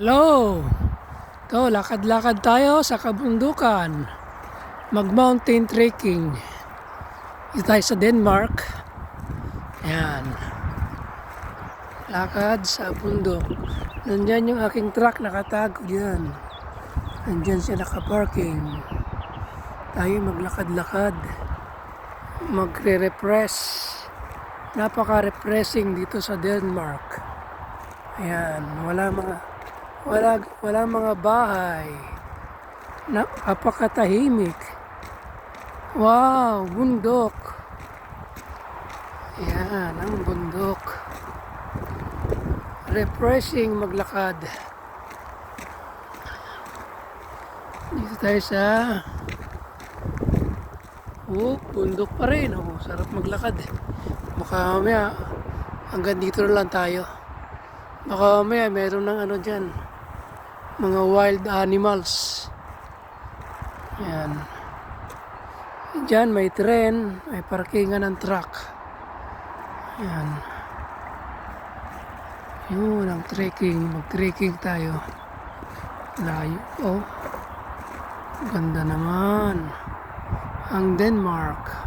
Hello! Ito, lakad-lakad tayo sa kabundukan. Mag-mountain trekking. Dito tayo sa Denmark. Ayan. Lakad sa bundok. Nandyan yung aking truck nakatago dyan. Nandyan siya nakaparking. Tayo maglakad-lakad. Magre-refresh. Napaka-refreshing dito sa Denmark. Ayan. Wala mga bahay. Napakatahimik. Wow, bundok. Yan, ang bundok. Refreshing maglakad. Dito tayo sa bundok pa rin. Sarap maglakad. Baka mamaya hanggang dito na lang tayo. Baka mamaya meron ng ano dyan, mga wild animals. Ayan. Diyan may tren, may parkingan ng truck. Ayan. Yun ang trekking. Mag-trekking tayo. Layo. Oh. Ganda naman. Ang Denmark.